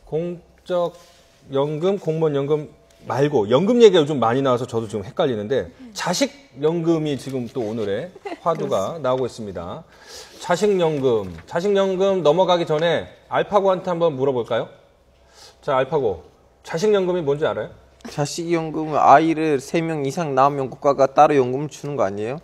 공적 연금, 공무원 연금 말고 연금 얘기가 요즘 많이 나와서 저도 지금 헷갈리는데 자식 연금이 지금 또 오늘의 화두가 나오고 있습니다. 자식 연금 넘어가기 전에 알파고한테 한번 물어볼까요? 자, 알파고. 자식 연금이 뭔지 알아요? 자식 연금은 아이를 3명 이상 낳으면 국가가 따로 연금을 주는 거 아니에요?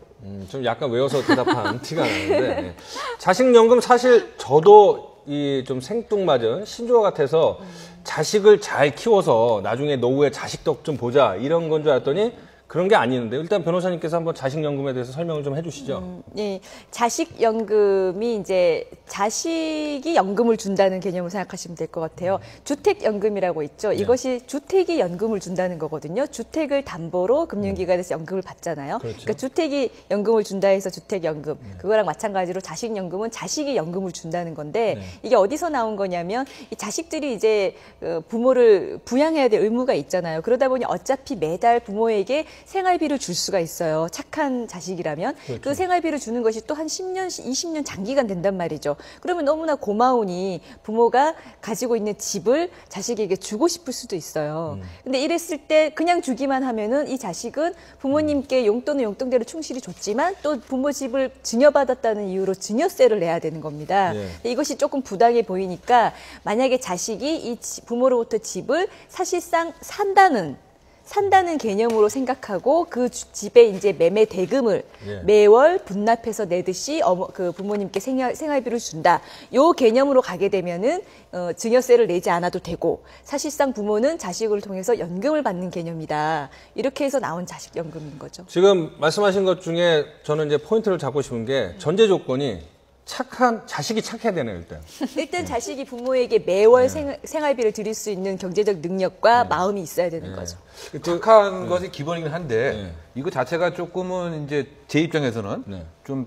좀 약간 외워서 대답한 티가 나는데. 네. 자식 연금 사실 저도 이 좀 생뚱맞은 신조어 같아서 자식을 잘 키워서 나중에 노후에 자식 덕 좀 보자 이런 건 줄 알았더니 그런 게 아니는데 일단 변호사님께서 한번 자식연금에 대해서 설명을 좀 해주시죠. 네, 자식연금이 이제 자식이 연금을 준다는 개념을 생각하시면 될 것 같아요. 주택연금이라고 있죠. 네. 이것이 주택이 연금을 준다는 거거든요. 주택을 담보로 금융기관에서 연금을 받잖아요. 그렇죠. 그러니까 주택이 연금을 준다 해서 주택연금. 그거랑 마찬가지로 자식연금은 자식이 연금을 준다는 건데 이게 어디서 나온 거냐면 이 자식들이 이제 부모를 부양해야 될 의무가 있잖아요. 그러다 보니 어차피 매달 부모에게 생활비를 줄 수가 있어요. 착한 자식이라면. 그렇죠. 그 생활비를 주는 것이 또 한 10년, 20년 장기간 된단 말이죠. 그러면 너무나 고마우니 부모가 가지고 있는 집을 자식에게 주고 싶을 수도 있어요. 근데 이랬을 때 그냥 주기만 하면은 이 자식은 부모님께 용돈은 용돈대로 충실히 줬지만 또 부모 집을 증여받았다는 이유로 증여세를 내야 되는 겁니다. 예. 이것이 조금 부당해 보이니까 만약에 자식이 이 부모로부터 집을 사실상 산다는 개념으로 생각하고 그 집에 이제 매매 대금을 매월 분납해서 내듯이 그 부모님께 생활비를 준다. 요 개념으로 가게 되면은 증여세를 내지 않아도 되고 사실상 부모는 자식을 통해서 연금을 받는 개념이다. 이렇게 해서 나온 자식연금인 거죠. 지금 말씀하신 것 중에 저는 이제 포인트를 잡고 싶은 게 전제 조건이 자식이 착해야 되네요, 일단. 일단 자식이 부모에게 매월 생활비를 드릴 수 있는 경제적 능력과 마음이 있어야 되는 거죠. 착한 것이 기본이긴 한데 이거 자체가 조금은 이제 제 입장에서는 좀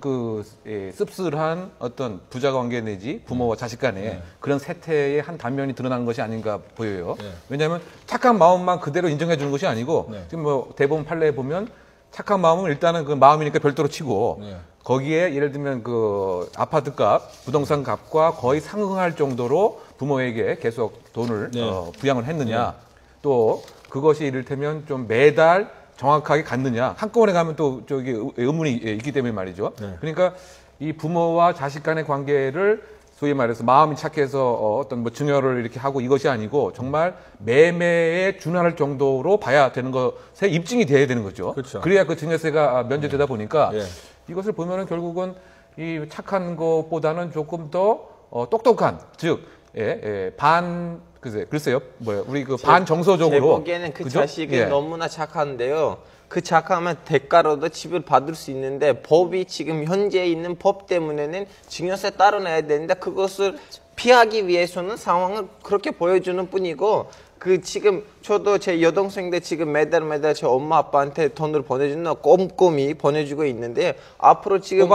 씁쓸한 어떤 부자 관계 내지 부모와 자식 간에 그런 세태의 한 단면이 드러나는 것이 아닌가 보여요. 왜냐하면 착한 마음만 그대로 인정해 주는 것이 아니고 지금 뭐 대법원 판례에 보면 착한 마음은 일단은 그 마음이니까 별도로 치고 거기에 예를 들면 그 아파트 값, 부동산 값과 거의 상응할 정도로 부모에게 계속 돈을 부양을 했느냐. 또 그것이 이를테면 좀 매달 정확하게 갔느냐. 한꺼번에 가면 또 저기 의문이 있기 때문에 말이죠. 그러니까 이 부모와 자식 간의 관계를 소위 말해서 마음이 착해서 어떤 뭐 증여를 이렇게 하고 이것이 아니고 정말 매매에 준할 정도로 봐야 되는 것에 입증이 돼야 되는 거죠. 그렇죠. 그래야 그 증여세가 면제되다 보니까 이것을 보면은 결국은 이 착한 것보다는 조금 더 똑똑한, 즉, 글쎄요, 우리 그 반정서적으로. 제 보기에는 그 그죠? 자식은 너무나 착한데요. 그 착하면 대가로도 집을 받을 수 있는데 법이 지금 현재 있는 법 때문에는 증여세 따로 내야 되는데 그것을 피하기 위해서는 상황을 그렇게 보여주는 뿐이고 그 지금 저도 제 여동생들 지금 매달 제 엄마 아빠한테 돈을 보내주는 꼼꼼히 보내주고 있는데 앞으로 지금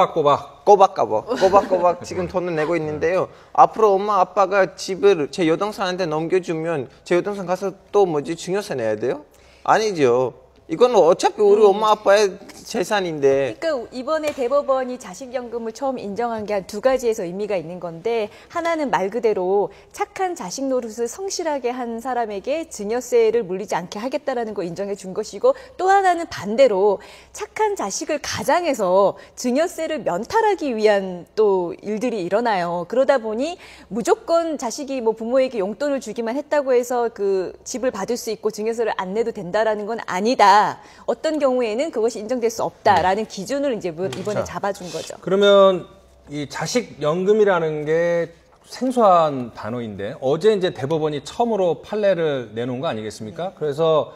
꼬박꼬박 지금 돈을 내고 있는데요. 앞으로 엄마 아빠가 집을 제 여동생한테 넘겨주면 제 여동생 가서 또 증여세 내야 돼요? 아니죠. 이건 어차피 우리 엄마 아빠의 재산인데. 그러니까 이번에 대법원이 자식연금을 처음 인정한 게 한 두 가지에서 의미가 있는 건데 하나는 말 그대로 착한 자식 노릇을 성실하게 한 사람에게 증여세를 물리지 않게 하겠다라는 거 인정해 준 것이고 또 하나는 반대로 착한 자식을 가장해서 증여세를 면탈하기 위한 또 일들이 일어나요. 그러다 보니 무조건 자식이 뭐 부모에게 용돈을 주기만 했다고 해서 그 집을 받을 수 있고 증여세를 안 내도 된다라는 건 아니다. 어떤 경우에는 그것이 인정될 수 없다라는 기준을 이제 이번에 잡아준 거죠. 그러면 이 자식연금이라는 게 생소한 단어인데 어제 이제 대법원이 처음으로 판례를 내놓은 거 아니겠습니까? 그래서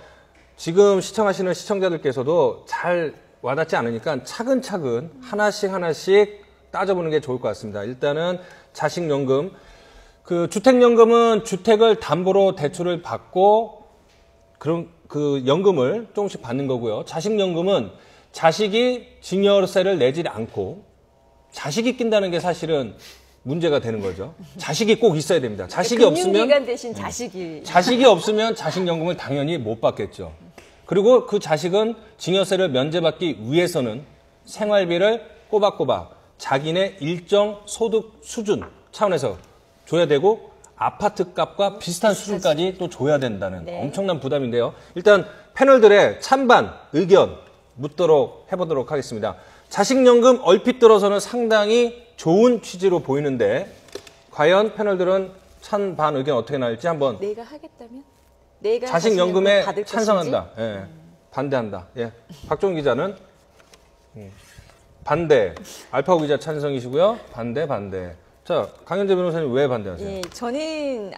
지금 시청하시는 시청자들께서도 잘 와닿지 않으니까 차근차근 하나씩 따져보는 게 좋을 것 같습니다. 일단은 자식연금, 그 주택연금은 주택을 담보로 대출을 받고 그런 그 연금을 조금씩 받는 거고요. 자식연금은 자식이 증여세를 내지 않고 자식이 낀다는 게 사실은 문제가 되는 거죠. 자식이 꼭 있어야 됩니다. 자식이 없으면 금융기관 대신 자식이 없으면 자식연금을 당연히 못 받겠죠. 그리고 그 자식은 증여세를 면제받기 위해서는 생활비를 꼬박꼬박 자기네 일정 소득 수준 차원에서 줘야 되고 아파트 값과 비슷한 수준까지 또 줘야 된다는 네. 엄청난 부담인데요. 일단 패널들의 찬반 의견 묻도록 해보도록 하겠습니다. 자식연금 얼핏 들어서는 상당히 좋은 취지로 보이는데 과연 패널들은 찬반 의견 어떻게 나올지 한번. 내가 하겠다면? 내가 자식연금에 받을 찬성한다. 예. 반대한다. 예. 박종 기자는 반대. 알파고 기자 찬성이시고요. 반대. 자, 강현재 변호사님 왜 반대하세요? 예, 저는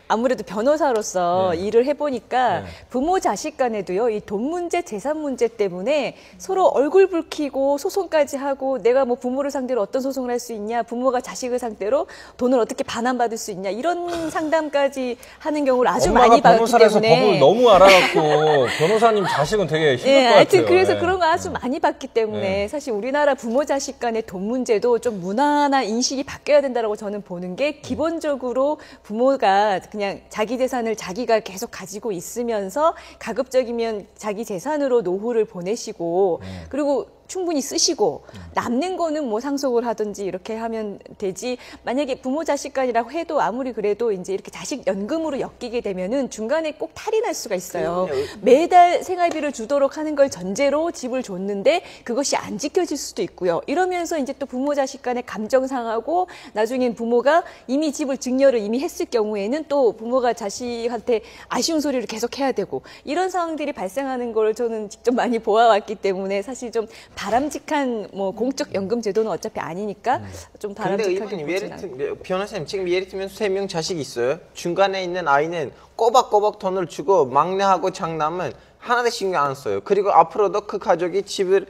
아무래도 변호사로서 일을 해보니까 부모 자식 간에도요, 이 돈 문제, 재산 문제 때문에 서로 얼굴 붉히고 소송까지 하고 내가 뭐 부모를 상대로 어떤 소송을 할 수 있냐, 부모가 자식을 상대로 돈을 어떻게 반환받을 수 있냐 이런 상담까지 하는 경우를 아주 많이 봤기 변호사라서 때문에. 법을 너무 알아갖고 변호사님 자식은 되게 힘들 예, 것 하여튼 같아요. 그래서 예. 그런 거 아주 많이 봤기 때문에 사실 우리나라 부모 자식 간의 돈 문제도 좀 문화나 인식이 바뀌어야 된다고 저는 보는 게 기본적으로 부모가 그냥 자기 재산을 자기가 계속 가지고 있으면서 가급적이면 자기 재산으로 노후를 보내시고 그리고 충분히 쓰시고 남는 거는 뭐 상속을 하든지 이렇게 하면 되지. 만약에 부모 자식 간이라고 해도 아무리 그래도 이제 이렇게 자식 연금으로 엮이게 되면은 중간에 꼭 탈이 날 수가 있어요. 매달 생활비를 주도록 하는 걸 전제로 집을 줬는데 그것이 안 지켜질 수도 있고요. 이러면서 이제 또 부모 자식 간에 감정 상하고 나중엔 부모가 이미 집을 증여를 이미 했을 경우에는 또 부모가 자식한테 아쉬운 소리를 계속 해야 되고 이런 상황들이 발생하는 걸 저는 직접 많이 보아왔기 때문에 사실 좀 바람직한 뭐 공적 연금 제도는 어차피 아니니까 좀 근데 바람직하게 의원님, 보진 않아요. 변호사님 지금 예를 들면 3명 자식이 있어요. 중간에 있는 아이는 꼬박꼬박 돈을 주고 막내하고 장남은 하나도 신경 안 써요. 그리고 앞으로도 그 가족이 집을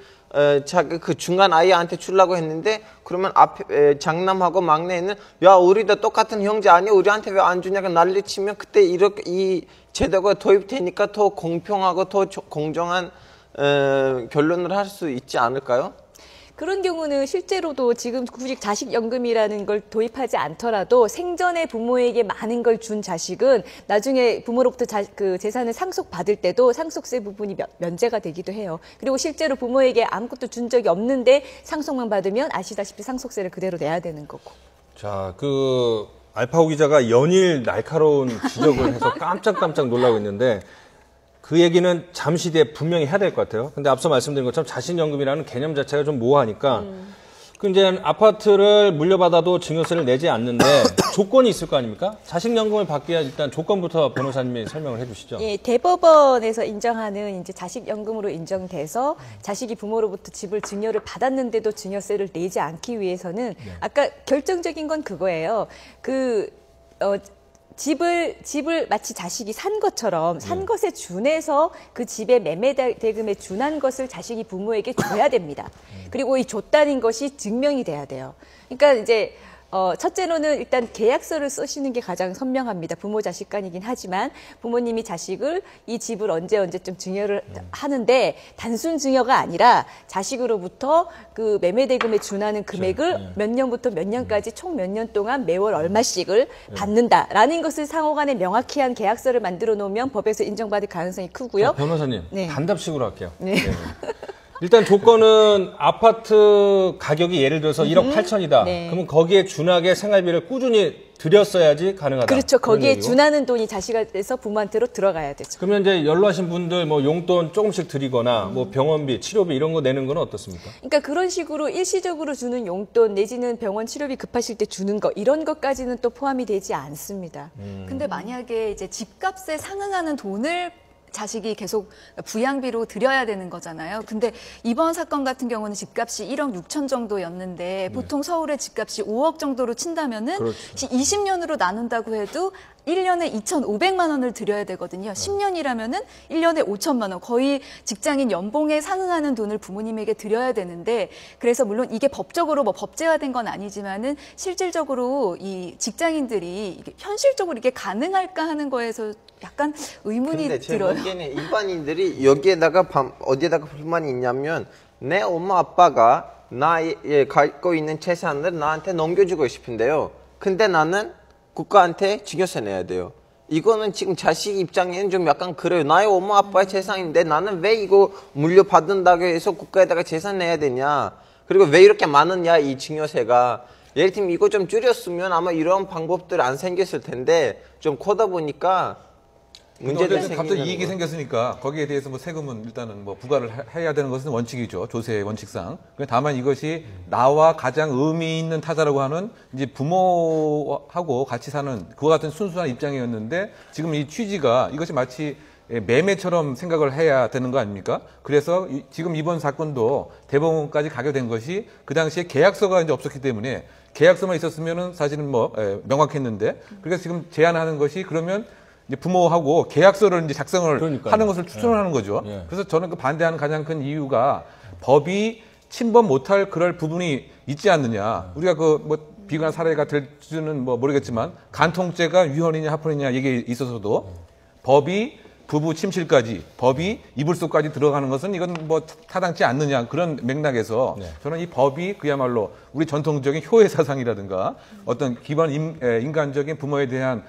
그 중간 아이한테 주려고 했는데 그러면 앞에 장남하고 막내는 야 우리도 똑같은 형제 아니야 우리한테 왜 안 주냐고 난리치면 그때 이렇게 이 제도가 도입되니까 더 공평하고 더 공정한 결론을 할 수 있지 않을까요? 그런 경우는 실제로도 지금 굳이 자식연금이라는 걸 도입하지 않더라도 생전에 부모에게 많은 걸 준 자식은 나중에 부모로부터 그 재산을 상속받을 때도 상속세 부분이 면제가 되기도 해요. 그리고 실제로 부모에게 아무것도 준 적이 없는데 상속만 받으면 아시다시피 상속세를 그대로 내야 되는 거고. 자, 그 알파고 기자가 연일 날카로운 지적을 해서 깜짝깜짝 놀라고 있는데 그 얘기는 잠시 뒤에 분명히 해야 될 것 같아요. 근데 앞서 말씀드린 것처럼 자식연금이라는 개념 자체가 좀 모호하니까 그 이제 아파트를 물려받아도 증여세를 내지 않는데 조건이 있을 거 아닙니까? 자식연금을 받기 위한 일단 조건부터 변호사님이 설명을 해주시죠. 예, 대법원에서 인정하는 이제 자식연금으로 인정돼서 자식이 부모로부터 집을 증여를 받았는데도 증여세를 내지 않기 위해서는 아까 결정적인 건 그거예요. 집을 마치 자식이 산 것처럼 산 것에 준해서 그 집의 매매 대금에 준한 것을 자식이 부모에게 줘야 됩니다. 그리고 이 줬다는 것이 증명이 돼야 돼요. 그러니까 이제 첫째로는 일단 계약서를 쓰시는 게 가장 선명합니다. 부모 자식 간이긴 하지만 부모님이 자식을 이 집을 언제쯤 증여를 하는데 단순 증여가 아니라 자식으로부터 그 매매대금에 준하는 금액을 몇 년부터 몇 년까지 총 몇 년 동안 매월 얼마씩을 받는다라는 것을 상호간에 명확히 한 계약서를 만들어 놓으면 법에서 인정받을 가능성이 크고요. 자, 변호사님, 네. 단답식으로 할게요. 네. 일단 조건은 아파트 가격이 예를 들어서 1억 8천이다. 네. 그러면 거기에 준하게 생활비를 꾸준히 들였어야지 가능하다. 그렇죠. 그런 거기에 얘기고. 준하는 돈이 자식한테서 부모한테로 들어가야 되죠. 그러면 이제 연로하신 분들 뭐 용돈 조금씩 드리거나 뭐 병원비, 치료비 이런 거 내는 건 어떻습니까? 그러니까 그런 식으로 일시적으로 주는 용돈 내지는 병원 치료비 급하실 때 주는 거 이런 것까지는 또 포함이 되지 않습니다. 근데 만약에 이제 집값에 상응하는 돈을 자식이 계속 부양비로 드려야 되는 거잖아요. 근데 이번 사건 같은 경우는 집값이 1억 6천 정도였는데 보통 서울의 집값이 5억 정도로 친다면은 그렇죠. 20년으로 나눈다고 해도 1년에 2,500만 원을 드려야 되거든요. 10년이라면은 1년에 5천만 원. 거의 직장인 연봉에 상응하는 돈을 부모님에게 드려야 되는데 그래서 물론 이게 법적으로 뭐 법제화된 건 아니지만은 실질적으로 이 직장인들이 이게 현실적으로 이게 가능할까 하는 거에서 약간 의문이 근데 제 들어요. 보기에는 일반인들이 여기에다가 어디에다가 불만이 있냐면 내 엄마 아빠가 나의 갖고 있는 재산을 나한테 넘겨주고 싶은데요. 근데 나는 국가한테 증여세 내야 돼요. 이거는 지금 자식 입장에는 좀 약간 그래요. 나의 엄마 아빠의 재산인데 나는 왜 이거 물려받는다고 해서 국가에다가 재산 내야 되냐. 그리고 왜 이렇게 많으냐 이 증여세가. 예를 들면 이거 좀 줄였으면 아마 이런 방법들 안 생겼을 텐데 좀 커다 보니까 문제들이 어쨌든 갑자기 생기는 이익이 거예요. 생겼으니까 거기에 대해서 뭐 세금은 일단은 뭐 부과를 해야 되는 것은 원칙이죠. 조세의 원칙상. 다만 이것이 나와 가장 의미 있는 타자라고 하는 이제 부모하고 같이 사는 그와 같은 순수한 입장이었는데 지금 이 취지가 이것이 마치 매매처럼 생각을 해야 되는 거 아닙니까? 그래서 지금 이번 사건도 대법원까지 가게 된 것이 그 당시에 계약서가 이제 없었기 때문에 계약서만 있었으면은 사실은 뭐 명확했는데 그래서 지금 제안하는 것이 그러면 이제 부모하고 계약서를 이제 작성을 그러니까요. 하는 것을 추천을 하는 거죠. 그래서 저는 그 반대하는 가장 큰 이유가 법이 침범 못할 그럴 부분이 있지 않느냐. 우리가 그 뭐 비관한 사례가 될지는 뭐 모르겠지만 간통죄가 위헌이냐 합헌이냐 얘기에 있어서도 법이 부부 침실까지 법이 이불속까지 들어가는 것은 이건 뭐 타당치 않느냐 그런 맥락에서 저는 이 법이 그야말로 우리 전통적인 효의 사상이라든가 어떤 기본 인간적인 부모에 대한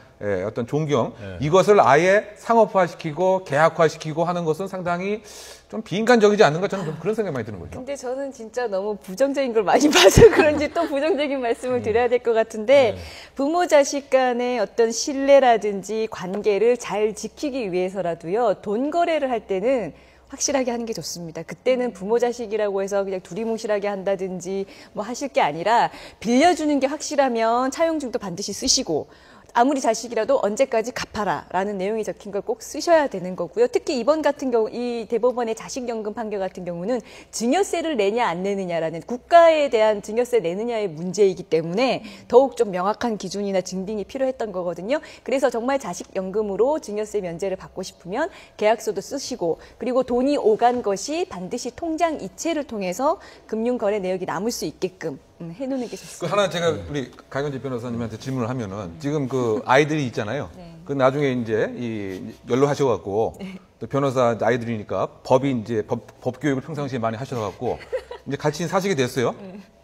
어떤 존경 이것을 아예 상업화시키고 계약화시키고 하는 것은 상당히 좀 비인간적이지 않는가 저는 좀 그런 생각이 많이 드는 거죠. 근데 저는 진짜 너무 부정적인 걸 많이 봐서 그런지 또 부정적인 말씀을 드려야 될 것 같은데 부모 자식 간의 어떤 신뢰라든지 관계를 잘 지키기 위해서라도요 돈 거래를 할 때는 확실하게 하는 게 좋습니다. 그때는 부모 자식이라고 해서 그냥 두리뭉실하게 한다든지 뭐 하실 게 아니라 빌려주는 게 확실하면 차용증도 반드시 쓰시고 아무리 자식이라도 언제까지 갚아라라는 내용이 적힌 걸 꼭 쓰셔야 되는 거고요. 특히 이번 같은 경우 이 대법원의 자식연금 판결 같은 경우는 증여세를 내냐 안 내느냐라는 국가에 대한 증여세 내느냐의 문제이기 때문에 더욱 좀 명확한 기준이나 증빙이 필요했던 거거든요. 그래서 정말 자식연금으로 증여세 면제를 받고 싶으면 계약서도 쓰시고 그리고 돈이 오간 것이 반드시 통장 이체를 통해서 금융거래 내역이 남을 수 있게끔 해놓는 게 좋습니다. 그 하나 제가 우리 강현지 변호사님한테 질문을 하면은 지금 그 아이들이 있잖아요. 그 나중에 이제 이 연로하셔갖고 또 변호사 아이들이니까 법이 이제 법 교육을 평상시에 많이 하셔갖고 이제 같이 사시게 됐어요.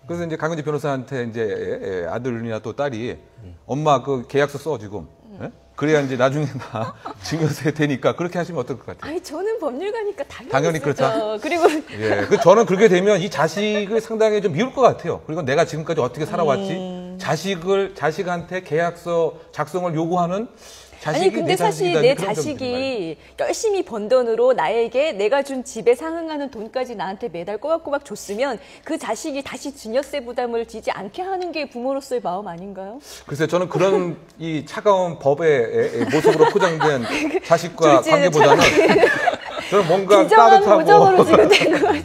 그래서 이제 강현지 변호사한테 이제 아들이나 또 딸이 엄마 그 계약서 써 지금. 예? 그래야 이제 나중에 나 증여세 되니까 그렇게 하시면 어떨 것 같아요? 아니 저는 법률가니까 당연히 쓰죠. 그렇다. 그리고 예, 그 저는 그렇게 되면 이 자식을 상당히 좀 미울 것 같아요. 그리고 내가 지금까지 어떻게 살아왔지? 자식한테 계약서 작성을 요구하는 자식이 아니 근데 내 사실 자식이다, 내 그런 점들이 자식이 열심히 번 돈으로 나에게 내가 준 집에 상응하는 돈까지 나한테 매달 꼬박꼬박 줬으면 그 자식이 다시 증여세 부담을 지지 않게 하는 게 부모로서의 마음 아닌가요? 글쎄요, 저는 그런 이 차가운 법의 모습으로 포장된 자식과 관계보다는 저는 뭔가 진정한 따뜻하고 모정으로 지금 된 것 같아요.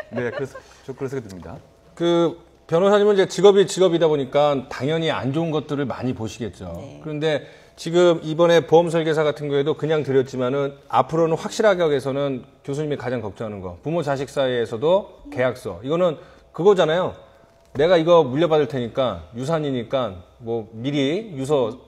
네, 그래서 저 그런 생각이 듭니다. 그 변호사님은 이제 직업이다 보니까 당연히 안 좋은 것들을 많이 보시겠죠. 그런데 지금 이번에 보험 설계사 같은 경우에도 그냥 드렸지만은 앞으로는 확실하게 하기 위해서는 교수님이 가장 걱정하는 거 부모 자식 사이에서도 계약서 이거는 그거잖아요. 내가 이거 물려받을 테니까 유산이니까 뭐 미리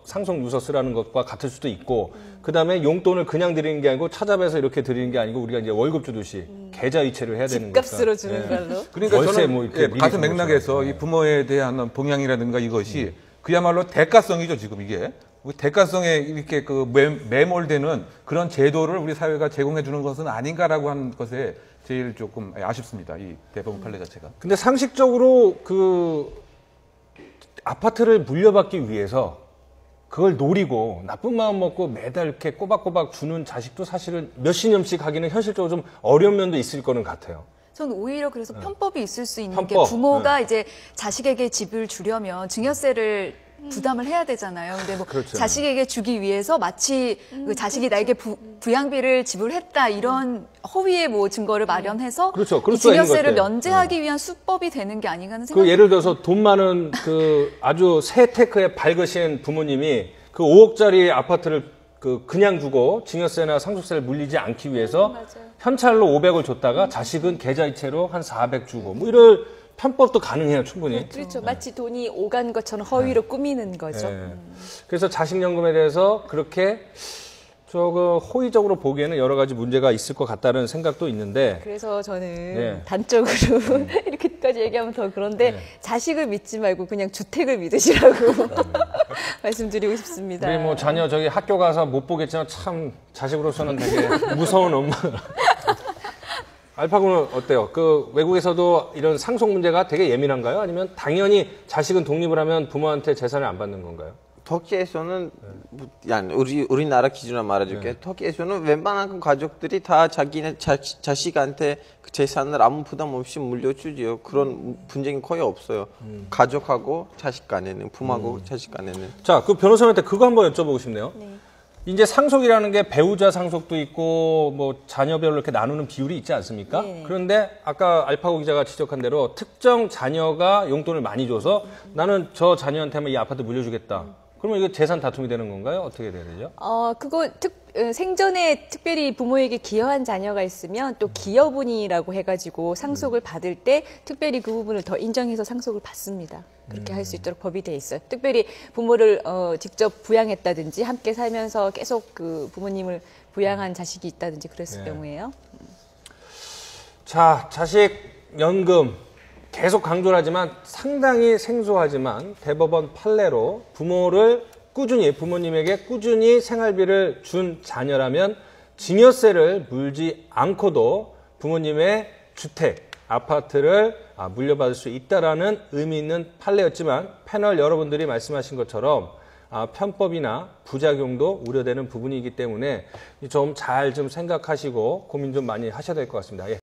상속 유서 쓰라는 것과 같을 수도 있고 그다음에 용돈을 그냥 드리는 게 아니고 찾아뵈서 이렇게 드리는 게 아니고 우리가 이제 월급 주듯이 계좌 이체를 해야 되는 거니까. 집값으로 주는 걸로. 그러니까 월세 저는 뭐 이렇게 미리 같은 주는 맥락에서 것처럼. 이 부모에 대한 봉양이라든가 이것이 그야말로 대가성이죠, 지금 이게. 대가성에 이렇게 그 매몰되는 그런 제도를 우리 사회가 제공해 주는 것은 아닌가라고 하는 것에 제일 조금 아쉽습니다. 이 대법원 판례 자체가. 근데 상식적으로 그 아파트를 물려받기 위해서 그걸 노리고 나쁜 마음 먹고 매달 이렇게 꼬박꼬박 주는 자식도 사실은 몇십 년씩 하기는 현실적으로 좀 어려운 면도 있을 거는 같아요. 저는 오히려 그래서 편법이 있을 수 있는 게 편법. 부모가 이제 자식에게 집을 주려면 증여세를 부담을 해야 되잖아요. 근데 뭐 그렇죠. 자식에게 주기 위해서 마치 그 자식이 나에게 부양비를 지불했다 이런 허위의 뭐 증거를 마련해서 그렇죠. 그럴 이 수가 있는 증여세를 것 같아요. 면제하기 위한 수법이 되는 게 아닌가 하는 그 생각이 예를 들어서 돈 많은 그 아주 새 테크에 밝으신 부모님이 그 5억짜리 아파트를 그냥 두고 증여세나 상속세를 물리지 않기 위해서 현찰로 500을 줬다가 자식은 계좌이체로 한 400 주고 뭐 이럴 편법도 가능해요, 충분히. 그렇죠. 마치 돈이 오간 것처럼 허위로 꾸미는 거죠. 네. 그래서 자식연금에 대해서 그렇게 호의적으로 보기에는 여러 가지 문제가 있을 것 같다는 생각도 있는데. 그래서 저는 네. 단적으로 이렇게까지 얘기하면 더 그런데 자식을 믿지 말고 그냥 주택을 믿으시라고 말씀드리고 싶습니다. 우리 뭐 자녀 저기 학교 가서 못 보겠지만 참 자식으로서는 되게 무서운 엄마. 알파고는 어때요? 그 외국에서도 이런 상속 문제가 되게 예민한가요? 아니면 당연히 자식은 독립을 하면 부모한테 재산을 안 받는 건가요? 터키에서는 우리나라 기준으로 말해줄게. 터키에서는 웬만한 가족들이 다 자기네 자식한테 그 재산을 아무 부담 없이 물려주지요. 그런 분쟁이 거의 없어요. 가족하고 자식 간에는, 부모하고 자식 간에는. 자, 그 변호사님한테 그거 한번 여쭤보고 싶네요. 이제 상속이라는 게 배우자 상속도 있고 뭐 자녀별로 이렇게 나누는 비율이 있지 않습니까? 네. 그런데 아까 알파고 기자가 지적한 대로 특정 자녀가 용돈을 많이 줘서 나는 저 자녀한테만 이 아파트 물려주겠다. 그러면 이거 재산 다툼이 되는 건가요? 어떻게 돼야 되죠? 그거 생전에 특별히 부모에게 기여한 자녀가 있으면 또 기여분이라고 해가지고 상속을 받을 때 특별히 그 부분을 더 인정해서 상속을 받습니다. 그렇게 할 수 있도록 법이 돼 있어요. 특별히 부모를 직접 부양했다든지 함께 살면서 계속 그 부모님을 부양한 자식이 있다든지 그랬을 경우에요. 자, 자식 연금 계속 강조를 하지만 상당히 생소하지만 대법원 판례로 부모님에게 꾸준히 생활비를 준 자녀라면 증여세를 물지 않고도 부모님의 주택, 아파트를 물려받을 수 있다라는 의미 있는 판례였지만 패널 여러분들이 말씀하신 것처럼 편법이나 부작용도 우려되는 부분이기 때문에 좀 잘 좀 생각하시고 고민 좀 많이 하셔야 될 것 같습니다. 예.